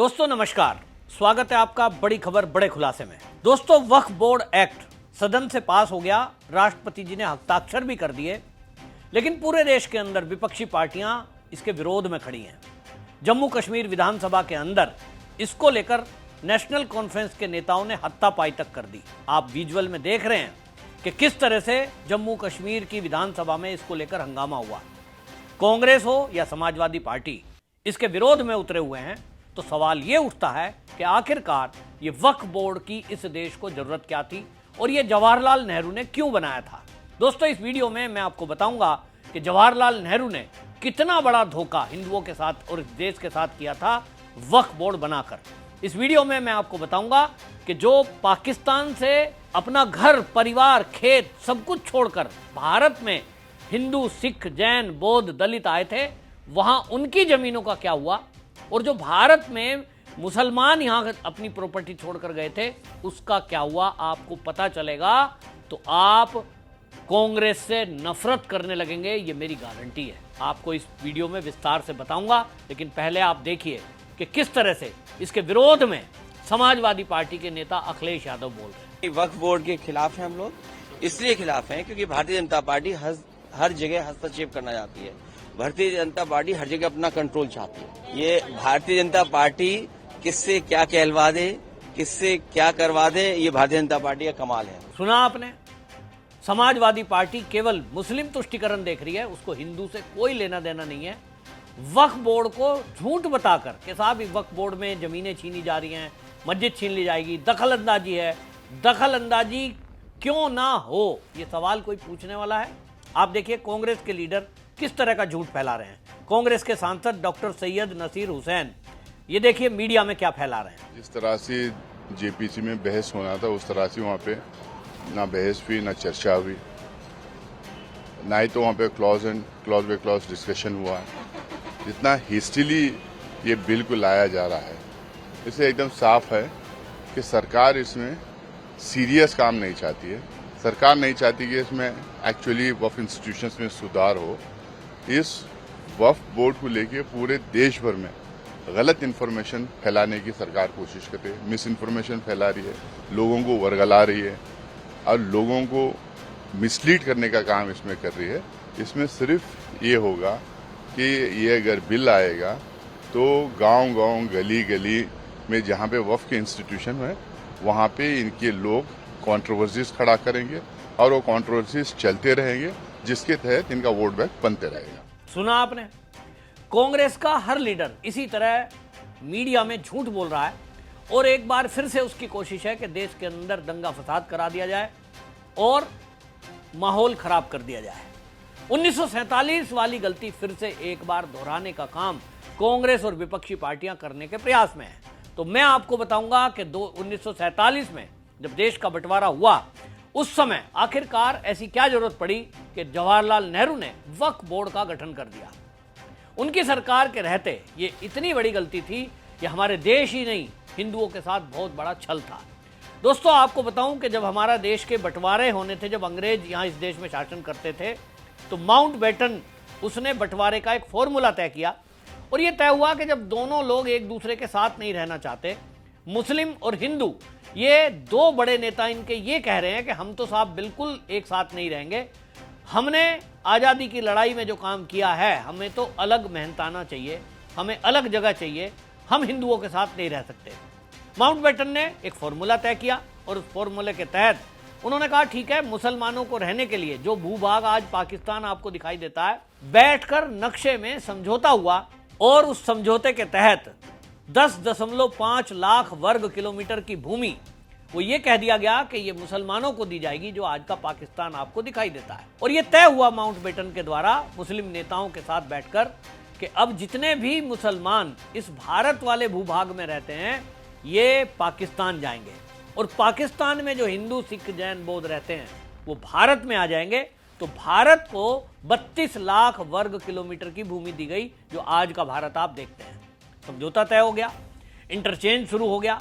दोस्तों नमस्कार, स्वागत है आपका बड़ी खबर बड़े खुलासे में। दोस्तों वक्फ बोर्ड एक्ट सदन से पास हो गया, राष्ट्रपति जी ने हस्ताक्षर भी कर दिए, लेकिन पूरे देश के अंदर विपक्षी पार्टियां इसके विरोध में खड़ी हैं। जम्मू कश्मीर विधानसभा के अंदर इसको लेकर नेशनल कॉन्फ्रेंस के नेताओं ने हाथापाई तक कर दी। आप विजुअल में देख रहे हैं कि किस तरह से जम्मू कश्मीर की विधानसभा में इसको लेकर हंगामा हुआ। कांग्रेस हो या समाजवादी पार्टी इसके विरोध में उतरे हुए हैं। तो सवाल यह उठता है कि आखिरकार ये वक्फ बोर्ड की इस देश को जरूरत क्या थी और ये जवाहरलाल नेहरू ने क्यों बनाया था। दोस्तों इस वीडियो में मैं आपको बताऊंगा कि जवाहरलाल नेहरू ने कितना बड़ा धोखा हिंदुओं के साथ और इस देश के साथ किया था वक्फ बोर्ड बनाकर। इस वीडियो में मैं आपको बताऊंगा कि जो पाकिस्तान से अपना घर परिवार खेत सब कुछ छोड़कर भारत में हिंदू सिख जैन बौद्ध दलित आए थे, वहां उनकी जमीनों का क्या हुआ, और जो भारत में मुसलमान यहां अपनी प्रॉपर्टी छोड़कर गए थे उसका क्या हुआ, आपको पता चलेगा तो आप कांग्रेस से नफरत करने लगेंगे, ये मेरी गारंटी है। आपको इस वीडियो में विस्तार से बताऊंगा, लेकिन पहले आप देखिए कि किस तरह से इसके विरोध में समाजवादी पार्टी के नेता अखिलेश यादव बोल रहे हैं। वक्फ बोर्ड के खिलाफ हैं हम लोग, इसलिए खिलाफ हैं क्योंकि भारतीय जनता पार्टी हर जगह हस्तक्षेप करना चाहती है। भारतीय जनता पार्टी हर जगह अपना कंट्रोल चाहती है। ये भारतीय जनता पार्टी किससे क्या कहलवा दे, किससे क्या करवा दे, ये भारतीय जनता पार्टी का कमाल है। सुना आपने, समाजवादी पार्टी केवल मुस्लिम तुष्टिकरण देख रही है, उसको हिंदू से कोई लेना देना नहीं है। वक्फ बोर्ड को झूठ बताकर कि साहब वक्फ बोर्ड में जमीनें छीनी जा रही हैं, मस्जिद छीन ली जाएगी, दखल अंदाजी है। दखल अंदाजी क्यों ना हो, ये सवाल कोई पूछने वाला है? आप देखिए कांग्रेस के लीडर किस तरह का झूठ फैला रहे हैं। कांग्रेस के सांसद डॉक्टर सैयद नसीर हुसैन, ये देखिए मीडिया में क्या फैला रहे हैं। जिस तरह से जेपीसी में बहस होना था उस तरह से वहाँ पे ना बहस हुई ना चर्चा हुई, ना ही तो वहाँ पे क्लॉज बाय क्लॉज डिस्कशन हुआ। जितना हिस्ट्रीली ये बिल को लाया जा रहा है, इससे एकदम साफ है कि सरकार इसमें सीरियस काम नहीं चाहती है। सरकार नहीं चाहती कि इसमें एक्चुअली वक्फ इंस्टीट्यूशंस में सुधार हो। इस वक्फ बोर्ड को लेके पूरे देश भर में गलत इन्फॉर्मेशन फैलाने की सरकार कोशिश करती है, मिस इन्फॉर्मेशन फैला रही है, लोगों को वर्गला रही है और लोगों को मिसलीड करने का काम इसमें कर रही है। इसमें सिर्फ ये होगा कि ये अगर बिल आएगा तो गांव-गांव गली-गली में जहाँ पे वक्फ के इंस्टीट्यूशन है वहाँ पे इनके लोग कंट्रोवर्सीज खड़ा करेंगे और वो कंट्रोवर्सीज चलते रहेंगे, जिसके तहत इनका वोट बैंक बनते रहेगा। सुना आपने, कांग्रेस का हर लीडर इसी तरह मीडिया में झूठ बोल रहा है और एक बार फिर से उसकी कोशिश है कि देश के अंदर दंगा फसाद करा दिया जाए और माहौल खराब कर दिया जाए। 1947 वाली गलती फिर से एक बार दोहराने का काम कांग्रेस और विपक्षी पार्टियां करने के प्रयास में है। तो मैं आपको बताऊंगा कि 1947 में जब देश का बंटवारा हुआ उस समय आखिरकार ऐसी क्या जरूरत पड़ी कि जवाहरलाल नेहरू ने वक्फ बोर्ड का गठन कर दिया। उनकी सरकार के रहते ये इतनी बड़ी गलती थी कि हमारे देश ही नहीं हिंदुओं के साथ बहुत बड़ा छल था। दोस्तों आपको बताऊं कि जब हमारा देश के बंटवारे होने थे, जब अंग्रेज यहाँ इस देश में शासन करते थे, तो माउंटबेटन उसने बंटवारे का एक फॉर्मूला तय किया और यह तय हुआ कि जब दोनों लोग एक दूसरे के साथ नहीं रहना चाहते, मुस्लिम और हिंदू, ये दो बड़े नेता इनके ये कह रहे हैं कि हम तो साहब बिल्कुल एक साथ नहीं रहेंगे, हमने आज़ादी की लड़ाई में जो काम किया है हमें तो अलग मेहनताना चाहिए, हमें अलग जगह चाहिए, हम हिंदुओं के साथ नहीं रह सकते। माउंटबेटन ने एक फॉर्मूला तय किया और उस फॉर्मूले के तहत उन्होंने कहा ठीक है, मुसलमानों को रहने के लिए जो भूभाग आज पाकिस्तान आपको दिखाई देता है, बैठकर नक्शे में समझौता हुआ और उस समझौते के तहत 10.5 लाख वर्ग किलोमीटर की भूमि वो ये कह दिया गया कि ये मुसलमानों को दी जाएगी, जो आज का पाकिस्तान आपको दिखाई देता है। और ये तय हुआ माउंटबेटन के द्वारा मुस्लिम नेताओं के साथ बैठकर कि अब जितने भी मुसलमान इस भारत वाले भूभाग में रहते हैं ये पाकिस्तान जाएंगे और पाकिस्तान में जो हिंदू सिख जैन बौद्ध रहते हैं वो भारत में आ जाएंगे। तो भारत को 32 लाख वर्ग किलोमीटर की भूमि दी गई, जो आज का भारत आप देखते हैं। समझौता तय हो गया, इंटरचेंज शुरू हो गया।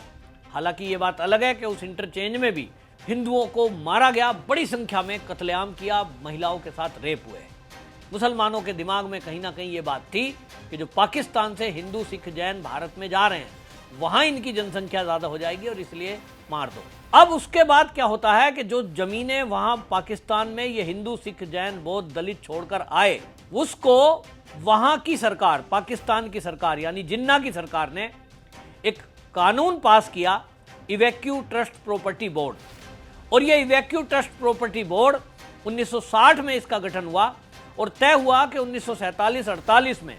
हालांकि ये बात अलग है कि उस इंटरचेंज में भी हिंदुओं को मारा गया, बड़ी संख्या में कत्लेआम किया, महिलाओं के साथ रेप हुए। मुसलमानों के दिमाग में कहीं ना कहीं ये बात थी कि जो पाकिस्तान से हिंदू सिख जैन भारत में जा रहे हैं वहां इनकी जनसंख्या ज्यादा हो जाएगी और इसलिए मार दो। अब उसके बाद क्या होता है कि जो जमीनें वहां पाकिस्तान में ये हिंदू, सिख, जैन, बौद्ध, दलित छोड़कर आए, उसको वहां की सरकार, पाकिस्तान की सरकार यानी जिन्ना की सरकार ने एक कानून पास किया, इवैक्यू ट्रस्ट प्रॉपर्टी बोर्ड। और ये इवैक्यू ट्रस्ट प्रॉपर्टी बोर्ड 1960 में इसका गठन हुआ और तय हुआ कि 1947-48 में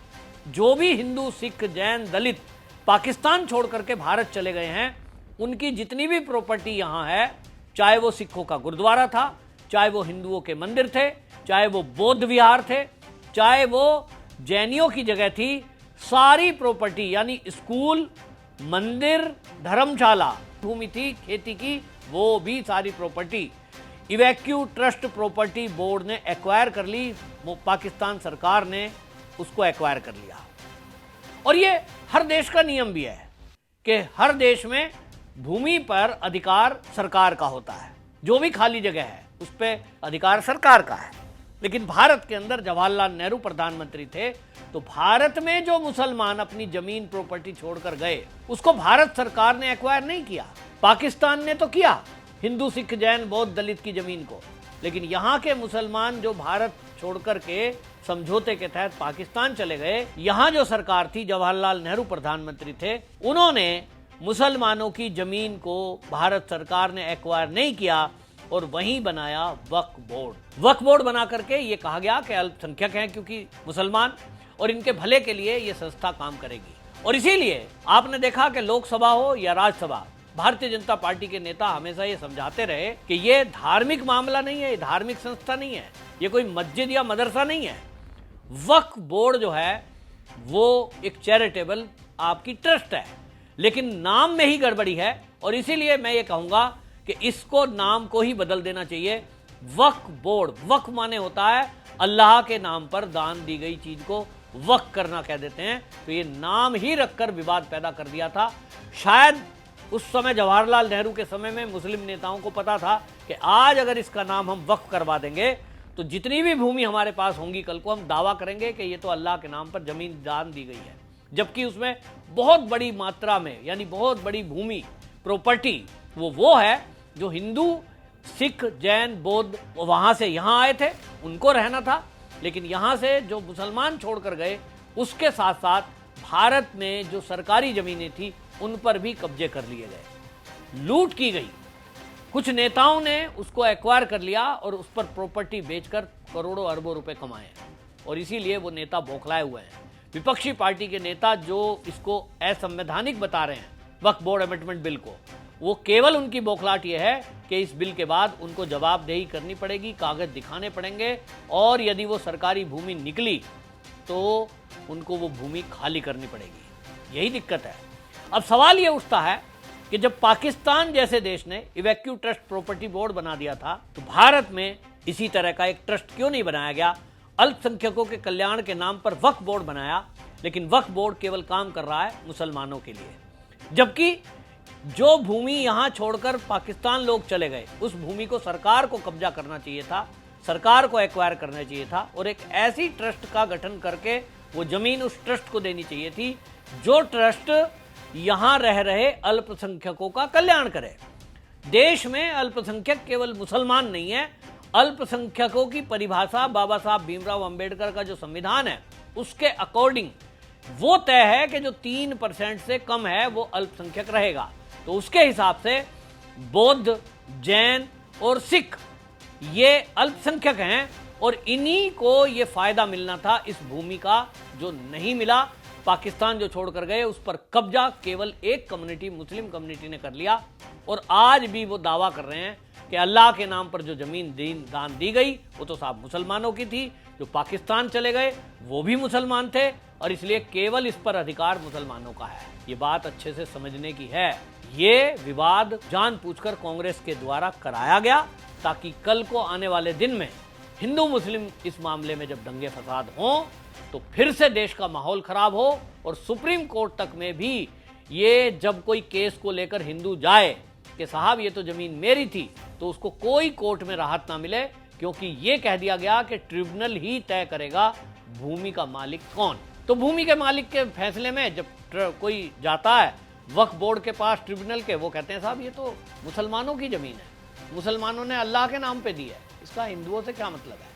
जो भी हिंदू, सिख, जैन, दलित पाकिस्तान छोड़ करके भारत चले गए हैं, उनकी जितनी भी प्रॉपर्टी यहां है, चाहे वो सिखों का गुरुद्वारा था, चाहे वो हिंदुओं के मंदिर थे, चाहे वो बौद्ध विहार थे, चाहे वो जैनियों की जगह थी, सारी प्रॉपर्टी यानी स्कूल, मंदिर, धर्मशाला, भूमि थी खेती की, वो भी सारी प्रॉपर्टी इवैक्यू ट्रस्ट प्रॉपर्टी बोर्ड ने एक्वायर कर ली। पाकिस्तान सरकार ने उसको एक्वायर कर लिया। और ये हर देश का नियम भी है कि हर देश में भूमि पर अधिकार सरकार का होता है, जो भी खाली जगह है उस पर अधिकार सरकार का है। लेकिन भारत के अंदर जवाहरलाल नेहरू प्रधानमंत्री थे, तो भारत में जो मुसलमान अपनी जमीन प्रॉपर्टी छोड़कर गए, उसको भारत सरकार ने एक्वायर नहीं किया, पाकिस्तान ने तो किया, हिंदू, सिख, जैन, बौद्ध, दलित की जमीन को। लेकिन यहां के मुसलमान जो भारत छोड़कर के समझौते के तहत पाकिस्तान चले गए, यहां जो सरकार थी, जवाहरलाल नेहरू प्रधानमंत्री थे, उन्होंने मुसलमानों की जमीन को भारत सरकार ने एक्वायर नहीं किया और वहीं बनाया वक्फ बोर्ड। वक्फ बोर्ड बना करके ये कहा गया कि अल्पसंख्यक हैं क्योंकि मुसलमान, और इनके भले के लिए ये संस्था काम करेगी। और इसीलिए आपने देखा कि लोकसभा हो या राज्यसभा, भारतीय जनता पार्टी के नेता हमेशा ये समझाते रहे कि ये धार्मिक मामला नहीं है, ये धार्मिक संस्था नहीं है, ये कोई मस्जिद या मदरसा नहीं है। वक्फ बोर्ड जो है वो एक चैरिटेबल आपकी ट्रस्ट है, लेकिन नाम में ही गड़बड़ी है। और इसीलिए मैं ये कहूंगा कि इसको नाम को ही बदल देना चाहिए, वक्फ बोर्ड। वक्फ माने होता है अल्लाह के नाम पर दान दी गई चीज को वक्फ करना कह देते हैं। तो ये नाम ही रखकर विवाद पैदा कर दिया था। शायद उस समय जवाहरलाल नेहरू के समय में मुस्लिम नेताओं को पता था कि आज अगर इसका नाम हम वक्फ करवा देंगे तो जितनी भी भूमि हमारे पास होंगी, कल को हम दावा करेंगे कि ये तो अल्लाह के नाम पर जमीन दान दी गई है, जबकि उसमें बहुत बड़ी मात्रा में यानी बहुत बड़ी भूमि प्रॉपर्टी वो है जो हिंदू, सिख, जैन, बौद्ध वहां से यहां आए थे, उनको रहना था। लेकिन यहां से जो मुसलमान छोड़कर गए, उसके साथ साथ भारत में जो सरकारी जमीनें थी उन पर भी कब्जे कर लिए गए, लूट की गई। कुछ नेताओं ने उसको एक्वायर कर लिया और उस पर प्रॉपर्टी बेचकर करोड़ों अरबों रुपए कमाए, और इसीलिए वो नेता बौखलाए हुए हैं। विपक्षी पार्टी के नेता जो इसको असंवैधानिक बता रहे हैं वक्फ बोर्ड अमेंडमेंट बिल को, वो केवल उनकी बौखलाहट ये है कि इस बिल के बाद उनको जवाबदेही करनी पड़ेगी, कागज दिखाने पड़ेंगे, और यदि वो सरकारी भूमि निकली तो उनको वो भूमि खाली करनी पड़ेगी। यही दिक्कत है। अब सवाल ये उठता है कि जब पाकिस्तान जैसे देश ने इवैक्यू ट्रस्ट प्रॉपर्टी बोर्ड बना दिया था, तो भारत में इसी तरह का एक ट्रस्ट क्यों नहीं बनाया गया? अल्पसंख्यकों के कल्याण के नाम पर वक्फ बोर्ड बनाया, लेकिन वक्फ बोर्ड केवल काम कर रहा है मुसलमानों के लिए, जबकि जो भूमि यहां छोड़कर पाकिस्तान लोग चले गए, उस भूमि को सरकार को कब्जा करना चाहिए था, सरकार को एक्वायर करना चाहिए था, और एक ऐसी ट्रस्ट का गठन करके वो जमीन उस ट्रस्ट को देनी चाहिए थी जो ट्रस्ट यहां रह रहे अल्पसंख्यकों का कल्याण करे। देश में अल्पसंख्यक केवल मुसलमान नहीं है, अल्पसंख्यकों की परिभाषा बाबा साहब भीमराव अंबेडकर का जो संविधान है उसके अकॉर्डिंग वो तय है कि जो 3% से कम है वो अल्पसंख्यक रहेगा। तो उसके हिसाब से बौद्ध, जैन और सिख ये अल्पसंख्यक हैं, और इन्हीं को ये फायदा मिलना था इस भूमि का, जो नहीं मिला। पाकिस्तान जो छोड़कर गए उस पर कब्जा केवल एक कम्युनिटी, मुस्लिम कम्युनिटी ने कर लिया, और आज भी वो दावा कर रहे हैं कि अल्लाह के नाम पर जो जमीन दान दी गई वो तो साहब मुसलमानों की थी, जो पाकिस्तान चले गए वो भी मुसलमान थे, और इसलिए केवल इस पर अधिकार मुसलमानों का है। ये बात अच्छे से समझने की है। ये विवाद जानबूझकर कांग्रेस के द्वारा कराया गया ताकि कल को आने वाले दिन में हिंदू मुस्लिम इस मामले में जब दंगे फसाद हों तो फिर से देश का माहौल खराब हो, और सुप्रीम कोर्ट तक में भी ये जब कोई केस को लेकर हिंदू जाए कि साहब ये तो जमीन मेरी थी, तो उसको कोई कोर्ट में राहत ना मिले, क्योंकि ये कह दिया गया कि ट्रिब्यूनल ही तय करेगा भूमि का मालिक कौन। तो भूमि के मालिक के फैसले में जब कोई जाता है, वक्फ बोर्ड के पास ट्रिब्यूनल के, वो कहते हैं साहब ये तो मुसलमानों की ज़मीन है, मुसलमानों ने अल्लाह के नाम पे दी है, इसका हिंदुओं से क्या मतलब है।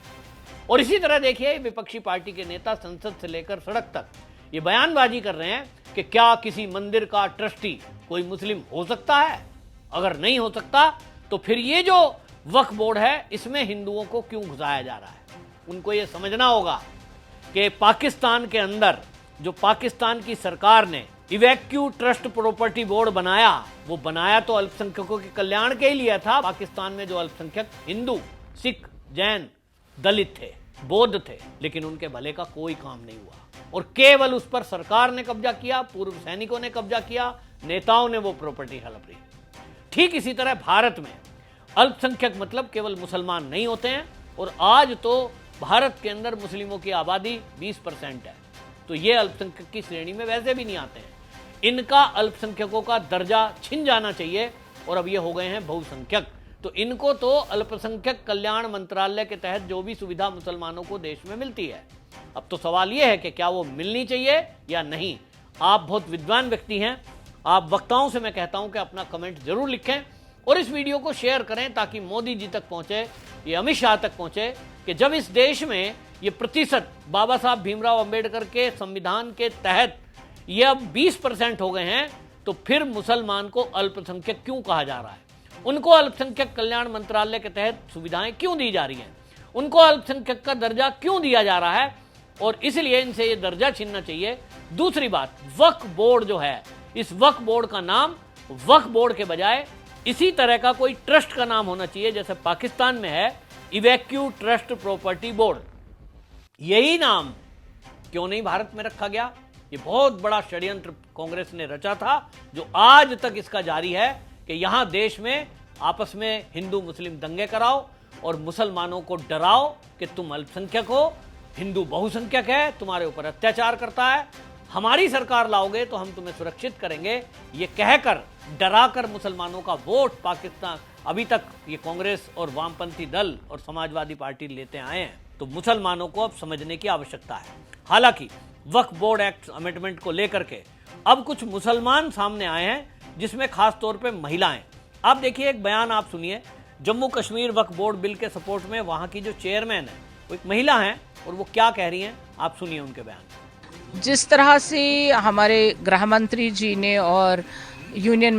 और इसी तरह देखिए विपक्षी पार्टी के नेता संसद से लेकर सड़क तक ये बयानबाजी कर रहे हैं कि क्या किसी मंदिर का ट्रस्टी कोई मुस्लिम हो सकता है, अगर नहीं हो सकता तो फिर ये जो वक्फ बोर्ड है इसमें हिंदुओं को क्यों घुसाया जा रहा है। उनको ये समझना होगा कि पाकिस्तान के अंदर जो पाकिस्तान की सरकार ने इवैक्यू ट्रस्ट प्रॉपर्टी बोर्ड बनाया, वो बनाया तो अल्पसंख्यकों के कल्याण के लिए था। पाकिस्तान में जो अल्पसंख्यक हिंदू, सिख, जैन, दलित थे, बौद्ध थे, लेकिन उनके भले का कोई काम नहीं हुआ और केवल उस पर सरकार ने कब्जा किया, पूर्व सैनिकों ने कब्जा किया, नेताओं ने वो प्रॉपर्टी हड़प ली। ठीक इसी तरह भारत में अल्पसंख्यक मतलब केवल मुसलमान नहीं होते हैं और आज तो भारत के अंदर मुस्लिमों की आबादी 20% है, तो ये अल्पसंख्यक की श्रेणी में वैसे भी नहीं आते हैं। इनका अल्पसंख्यकों का दर्जा छिन जाना चाहिए और अब ये हो गए हैं बहुसंख्यक, तो इनको तो अल्पसंख्यक कल्याण मंत्रालय के तहत जो भी सुविधा मुसलमानों को देश में मिलती है, अब तो सवाल ये है कि क्या वो मिलनी चाहिए या नहीं। आप बहुत विद्वान व्यक्ति हैं, आप वक्ताओं से मैं कहता हूं कि अपना कमेंट जरूर लिखें और इस वीडियो को शेयर करें ताकि मोदी जी तक पहुंचे, ये अमित शाह तक पहुंचे कि जब इस देश में ये प्रतिशत बाबा साहब भीमराव अंबेडकर के संविधान के तहत ये अब 20% हो गए हैं, तो फिर मुसलमान को अल्पसंख्यक क्यों कहा जा रहा है, उनको अल्पसंख्यक कल्याण मंत्रालय के तहत सुविधाएं क्यों दी जा रही हैं, उनको अल्पसंख्यक का दर्जा क्यों दिया जा रहा है, और इसलिए इनसे ये दर्जा छीनना चाहिए। दूसरी बात, वक्फ बोर्ड जो है, इस वक्फ बोर्ड का नाम वक्फ बोर्ड के बजाय इसी तरह का कोई ट्रस्ट का नाम होना चाहिए जैसे पाकिस्तान में है इवैक्यू ट्रस्ट प्रॉपर्टी बोर्ड। यही नाम क्यों नहीं भारत में रखा गया। ये बहुत बड़ा षड्यंत्र कांग्रेस ने रचा था जो आज तक इसका जारी है कि यहां देश में आपस में हिंदू मुस्लिम दंगे कराओ और मुसलमानों को डराओ कि तुम अल्पसंख्यक हो, हिंदू बहुसंख्यक है, तुम्हारे ऊपर अत्याचार करता है, हमारी सरकार लाओगे तो हम तुम्हें सुरक्षित करेंगे। ये कहकर डराकर मुसलमानों का वोट पाकिस्तान अभी तक ये कांग्रेस और वामपंथी दल और समाजवादी पार्टी लेते आए हैं, तो मुसलमानों को अब समझने की आवश्यकता है। हालांकि वक्फ बोर्ड एक्ट अमेंडमेंट को लेकर के अब कुछ मुसलमान सामने आए हैं जिसमें खास तौर पे महिलाएं। आप देखिए एक बयान आप सुनिए, जम्मू कश्मीर वक्फ बोर्ड बिल के सपोर्ट में वहां की जो चेयरमैन है वो एक महिला हैं और वो क्या कह रही हैं, आप सुनिए उनके बयान। जिस तरह से हमारे गृह मंत्री जी ने और यूनियन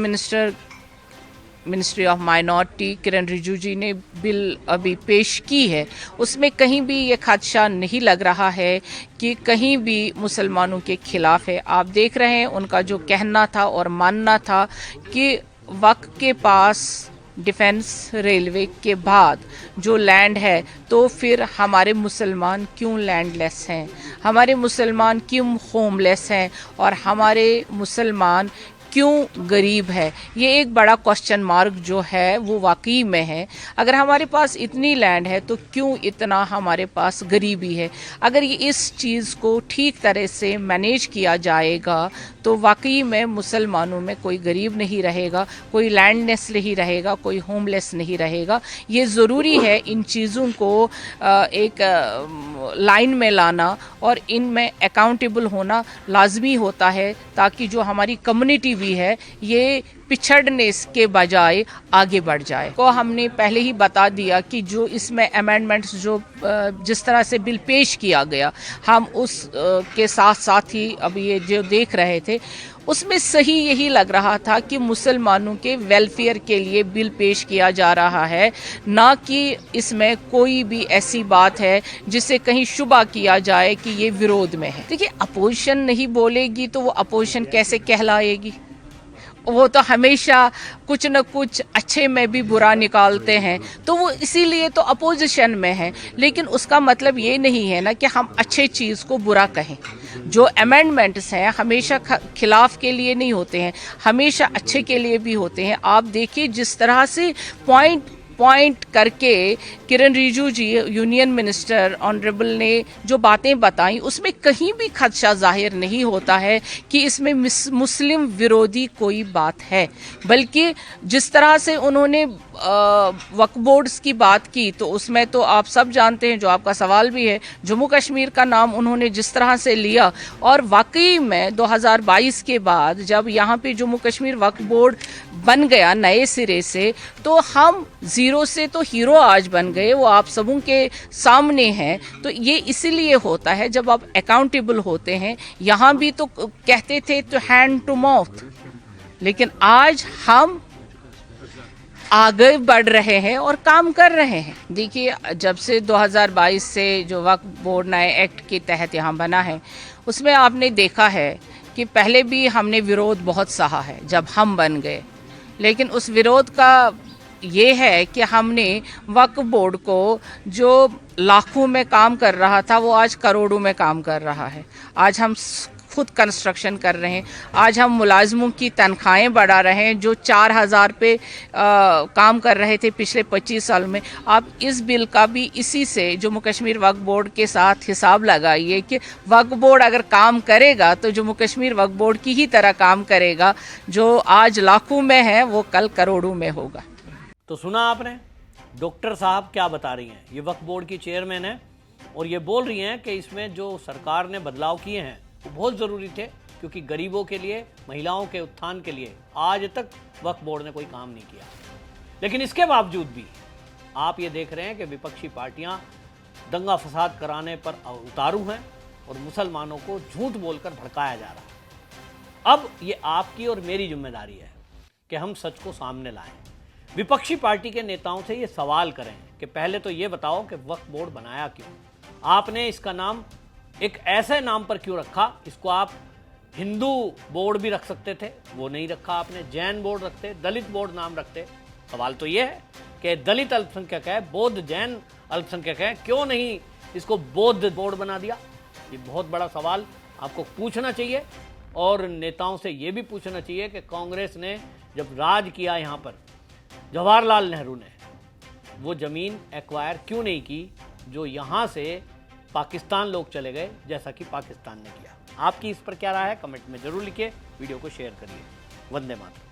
मिनिस्ट्री ऑफ माइनॉरिटी किरण रिजिजू जी ने बिल अभी पेश की है, उसमें कहीं भी ये खदशा नहीं लग रहा है कि कहीं भी मुसलमानों के खिलाफ है। आप देख रहे हैं उनका जो कहना था और मानना था कि वक्फ के पास डिफेंस रेलवे के बाद जो लैंड है तो फिर हमारे मुसलमान क्यों लैंडलेस हैं, हमारे मुसलमान क्यों होमलेस हैं और हमारे मुसलमान क्यों गरीब है। ये एक बड़ा क्वेश्चन मार्क जो है वो वाकई में है। अगर हमारे पास इतनी लैंड है तो क्यों इतना हमारे पास गरीबी है। अगर ये इस चीज़ को ठीक तरह से मैनेज किया जाएगा तो वाकई में मुसलमानों में कोई गरीब नहीं रहेगा, कोई लैंडलेस नहीं रहेगा, कोई होमलेस नहीं रहेगा। ये ज़रूरी है इन चीज़ों को एक लाइन में लाना और इनमें अकाउंटेबल होना लाजमी होता है ताकि जो हमारी कम्युनिटी भी है ये पिछड़ने के बजाय आगे बढ़ जाए। को हमने पहले ही बता दिया कि जो इसमें अमेंडमेंट्स जो जिस तरह से बिल पेश किया गया, हम उस के साथ साथ ही अब ये जो देख रहे थे उसमें सही यही लग रहा था कि मुसलमानों के वेलफेयर के लिए बिल पेश किया जा रहा है, ना कि इसमें कोई भी ऐसी बात है जिसे कहीं शुबा किया जाए कि ये विरोध में है। देखिए, अपोजिशन नहीं बोलेगी तो वो अपोजिशन कैसे कहलाएगी। वो तो हमेशा कुछ न कुछ अच्छे में भी बुरा निकालते हैं, तो वो इसीलिए तो अपोजिशन में है। लेकिन उसका मतलब ये नहीं है ना कि हम अच्छे चीज़ को बुरा कहें। जो अमेंडमेंट्स हैं हमेशा खिलाफ के लिए नहीं होते हैं, हमेशा अच्छे के लिए भी होते हैं। आप देखिए जिस तरह से पॉइंट पॉइंट करके किरण रिजिजू जी यूनियन मिनिस्टर ऑनरेबल ने जो बातें बताई उसमें कहीं भी खदशा जाहिर नहीं होता है कि इसमें मुस्लिम विरोधी कोई बात है, बल्कि जिस तरह से उन्होंने वक्फ बोर्ड्स की बात की तो उसमें तो आप सब जानते हैं, जो आपका सवाल भी है, जम्मू कश्मीर का नाम उन्होंने जिस तरह से लिया, और वाकई में 2022 के बाद जब यहाँ पे जम्मू कश्मीर वक्फ बोर्ड बन गया नए सिरे से, तो हम जीरो से तो हीरो आज बन गए, वो आप सबों के सामने हैं। तो ये इसीलिए होता है जब आप अकाउंटेबल होते हैं। यहाँ भी तो कहते थे तो हैंड टू माउथ, लेकिन आज हम आगे बढ़ रहे हैं और काम कर रहे हैं। देखिए, जब से 2022 से जो वक्फ बोर्ड नए एक्ट के तहत यहाँ बना है, उसमें आपने देखा है कि पहले भी हमने विरोध बहुत सहा है जब हम बन गए, लेकिन उस विरोध का ये है कि हमने वक्फ बोर्ड को जो लाखों में काम कर रहा था वो आज करोड़ों में काम कर रहा है। आज हम खुद कंस्ट्रक्शन कर रहे हैं, आज हम मुलाजमों की तनख्वाहें बढ़ा रहे हैं जो 4000 पे काम कर रहे थे पिछले 25 साल में। आप इस बिल का भी इसी से जम्मू कश्मीर वक्फ बोर्ड के साथ हिसाब लगाइए कि वक्फ बोर्ड अगर काम करेगा तो जम्मू कश्मीर वक्फ बोर्ड की ही तरह काम करेगा, जो आज लाखों में है वो कल करोड़ों में होगा। तो सुना आपने डॉक्टर साहब क्या बता रही हैं। ये वक्फ बोर्ड की चेयरमैन है और ये बोल रही हैं कि इसमें जो सरकार ने बदलाव किए हैं वो बहुत ज़रूरी थे, क्योंकि गरीबों के लिए, महिलाओं के उत्थान के लिए आज तक वक्फ बोर्ड ने कोई काम नहीं किया। लेकिन इसके बावजूद भी आप ये देख रहे हैं कि विपक्षी पार्टियां दंगा फसाद कराने पर उतारू हैं और मुसलमानों को झूठ बोलकर भड़काया जा रहा है। अब ये आपकी और मेरी जिम्मेदारी है कि हम सच को सामने लाएं। विपक्षी पार्टी के नेताओं से ये सवाल करें कि पहले तो ये बताओ कि वक्फ बोर्ड बनाया क्यों, आपने इसका नाम एक ऐसे नाम पर क्यों रखा। इसको आप हिंदू बोर्ड भी रख सकते थे, वो नहीं रखा आपने। जैन बोर्ड रखते, दलित बोर्ड नाम रखते। सवाल तो ये है कि दलित अल्पसंख्यक है, बौद्ध जैन अल्पसंख्यक है, क्यों नहीं इसको बौद्ध बोर्ड बना दिया। ये बहुत बड़ा सवाल आपको पूछना चाहिए और नेताओं से ये भी पूछना चाहिए कि कांग्रेस ने जब राज किया यहाँ पर, जवाहरलाल नेहरू ने वो ज़मीन एक्वायर क्यों नहीं की जो यहाँ से पाकिस्तान लोग चले गए, जैसा कि पाकिस्तान ने किया। आपकी इस पर क्या राय है, कमेंट में जरूर लिखिए, वीडियो को शेयर करिए। वंदे मातरम।